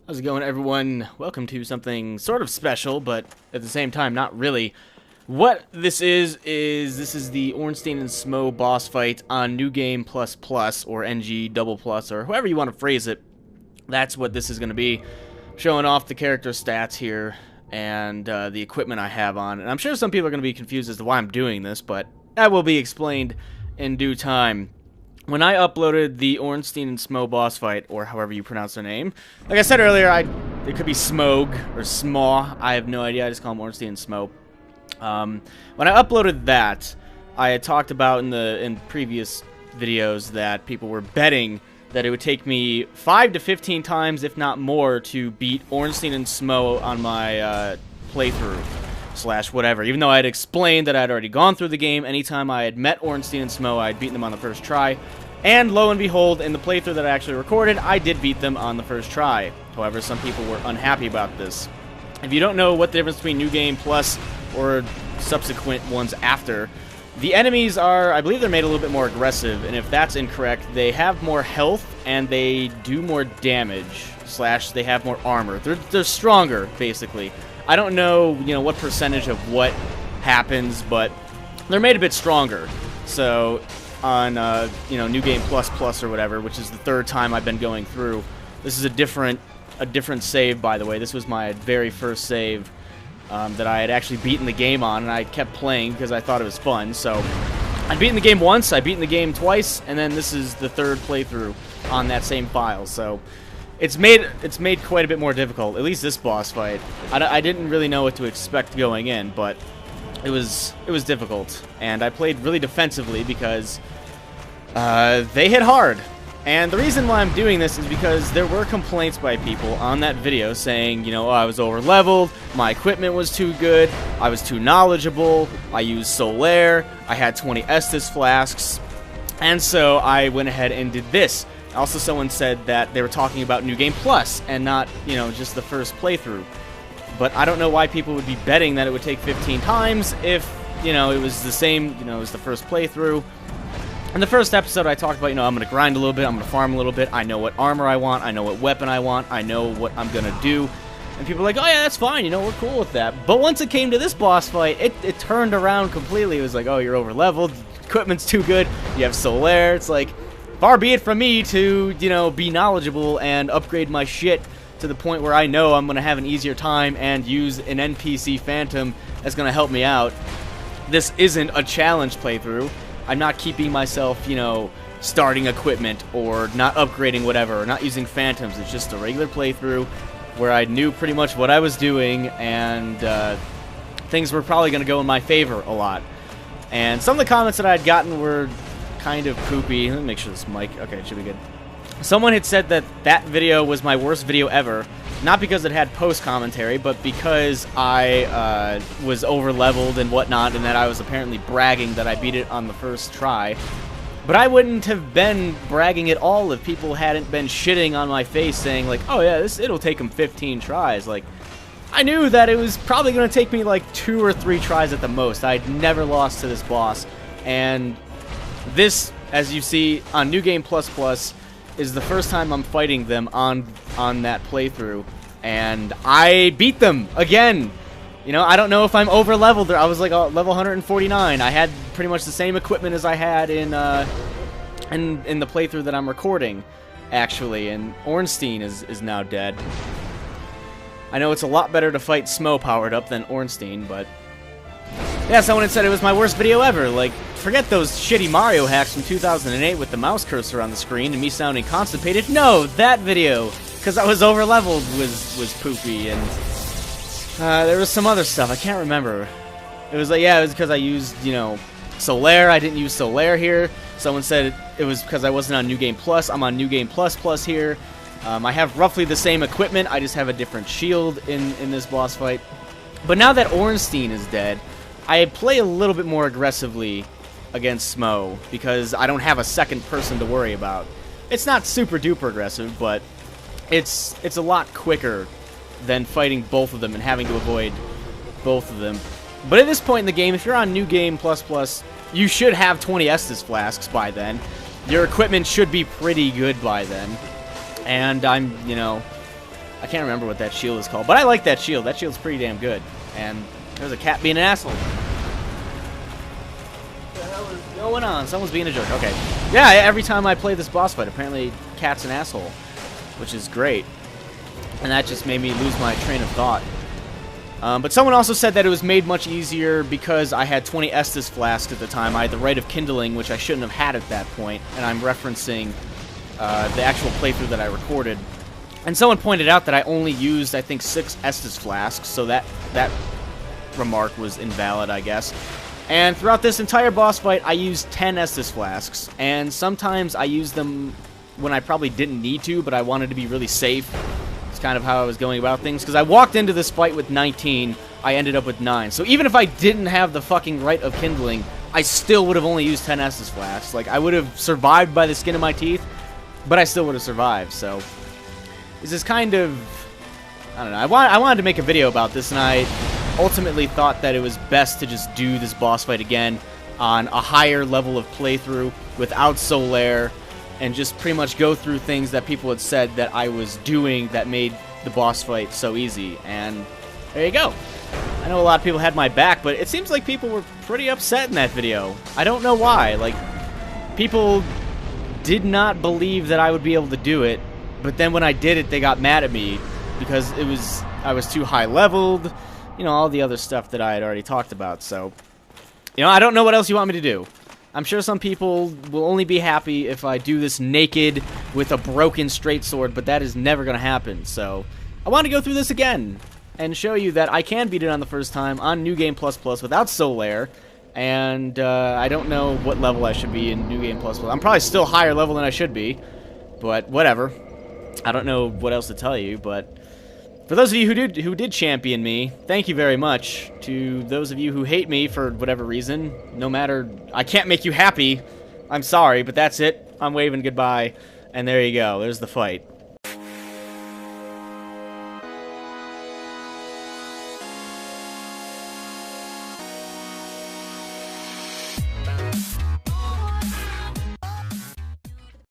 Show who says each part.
Speaker 1: How's it going, everyone? Welcome to something sort of special, but at the same time, not really. What this is the Ornstein and Smough boss fight on New Game Plus Plus, or NG Double Plus, or however you want to phrase it. That's what this is going to be. Showing off the character stats here, and the equipment I have on. And I'm sure some people are going to be confused as to why I'm doing this, but that will be explained in due time. When I uploaded the Ornstein and Smough boss fight, or however you pronounce their name, like I said earlier, it could be Smough or Smough. I have no idea. I just call them Ornstein and Smough. When I uploaded that, I had talked about in previous videos that people were betting that it would take me 5 to 15 times, if not more, to beat Ornstein and Smough on my playthrough. Slash whatever, even though I had explained that I had already gone through the game. Anytime I had met Ornstein and Smough, I had beaten them on the first try. And lo and behold, in the playthrough that I actually recorded, I did beat them on the first try. However, some people were unhappy about this. If you don't know what the difference between New Game Plus or subsequent ones after, the enemies are, I believe they're made a little bit more aggressive, and if that's incorrect, they have more health and they do more damage, slash they have more armor. They're stronger, basically. I don't know, what percentage of what happens, but they're made a bit stronger. So on, New Game Plus Plus or whatever, which is the third time I've been going through, this is a different save, by the way. This was my very first save that I had actually beaten the game on, and I kept playing because I thought it was fun. So I'd beaten the game once, I'd beaten the game twice, and then this is the third playthrough on that same file. So It's made quite a bit more difficult, at least this boss fight. I didn't really know what to expect going in, but it was difficult. And I played really defensively because they hit hard. And the reason why I'm doing this is because there were complaints by people on that video saying, oh, I was over-leveled, my equipment was too good, I was too knowledgeable, I used Solaire, I had 20 Estus flasks, and so I went ahead and did this. Also, someone said that they were talking about New Game Plus and not, just the first playthrough. But I don't know why people would be betting that it would take 15 times if, it was the same, it was the first playthrough. In the first episode, I talked about, I'm going to grind a little bit, I'm going to farm a little bit, I know what armor I want, I know what weapon I want, I know what I'm going to do. And people are like, oh yeah, that's fine, we're cool with that. But once it came to this boss fight, it turned around completely. It was like, oh, you're over-leveled, equipment's too good, you have Solaire. It's like, far be it from me to, be knowledgeable and upgrade my shit to the point where I know I'm going to have an easier time and use an NPC Phantom that's going to help me out. This isn't a challenge playthrough. I'm not keeping myself, starting equipment or not upgrading whatever, or not using Phantoms. It's just a regular playthrough where I knew pretty much what I was doing, and things were probably going to go in my favor a lot. And some of the comments that I had gotten were kind of poopy. Let me make sure this mic, okay, it should be good. Someone had said that that video was my worst video ever, not because it had post commentary, but because I was over leveled and whatnot, and that I was apparently bragging that I beat it on the first try. But I wouldn't have been bragging at all if people hadn't been shitting on my face saying like, oh yeah, it'll take them 15 tries. Like, I knew that it was probably going to take me like 2 or 3 tries at the most. I'd never lost to this boss, and this, as you see on New Game Plus Plus, is the first time I'm fighting them on that playthrough, and I beat them again. I don't know if I'm over leveled. I was like level 149. I had pretty much the same equipment as I had in the playthrough that I'm recording, actually. And Ornstein is now dead. I know it's a lot better to fight Smough powered up than Ornstein, but yeah, someone had said it was my worst video ever. Like, forget those shitty Mario hacks from 2008 with the mouse cursor on the screen and me sounding constipated. No, that video, because I was over-leveled, was poopy, and there was some other stuff. I can't remember. It was like, yeah, it was because I used, Solaire. I didn't use Solaire here. Someone said it was because I wasn't on New Game Plus. I'm on New Game Plus Plus here. I have roughly the same equipment. I just have a different shield in this boss fight. But now that Ornstein is dead, I play a little bit more aggressively against Smough because I don't have a second person to worry about. It's not super duper aggressive, but it's a lot quicker than fighting both of them and having to avoid both of them. But at this point in the game, if you're on New Game Plus Plus, you should have 20 Estus flasks by then. Your equipment should be pretty good by then. And I'm, I can't remember what that shield is called, but I like that shield. That shield's pretty damn good. And there's a cat being an asshole. What the hell is going on? Someone's being a jerk. Okay. Yeah, every time I play this boss fight, apparently cat's an asshole, which is great. And that just made me lose my train of thought. But someone also said that it was made much easier because I had 20 Estus flasks at the time. I had the Rite of Kindling, which I shouldn't have had at that point, and I'm referencing the actual playthrough that I recorded. And someone pointed out that I only used, I think, 6 Estus flasks, so that remark was invalid, I guess. And throughout this entire boss fight, I used 10 Estus flasks, and sometimes I used them when I probably didn't need to, but I wanted to be really safe. It's kind of how I was going about things, because I walked into this fight with 19, I ended up with 9. So even if I didn't have the fucking Rite of Kindling, I still would have only used 10 Estus flasks. Like, I would have survived by the skin of my teeth, but I still would have survived, so... This is kind of... I don't know, I wanted to make a video about this, and I ultimately thought that it was best to just do this boss fight again on a higher level of playthrough, without Solaire, and just pretty much go through things that people had said that I was doing that made the boss fight so easy, and there you go. I know a lot of people had my back, but it seems like people were pretty upset in that video. I don't know why. Like, people did not believe that I would be able to do it, but then when I did it, they got mad at me because I was too high leveled, you know, all the other stuff that I had already talked about, so, you know, I don't know what else you want me to do. I'm sure some people will only be happy if I do this naked with a broken straight sword, but that is never going to happen. So I want to go through this again and show you that I can beat it on the first time on New Game Plus Plus without Solaire. And I don't know what level I should be in New Game Plus Plus. I'm probably still higher level than I should be, but whatever. I don't know what else to tell you, but... For those of you who did champion me, thank you very much. To those of you who hate me for whatever reason, no matter, I can't make you happy. I'm sorry, but that's it. I'm waving goodbye, and there you go. There's the fight.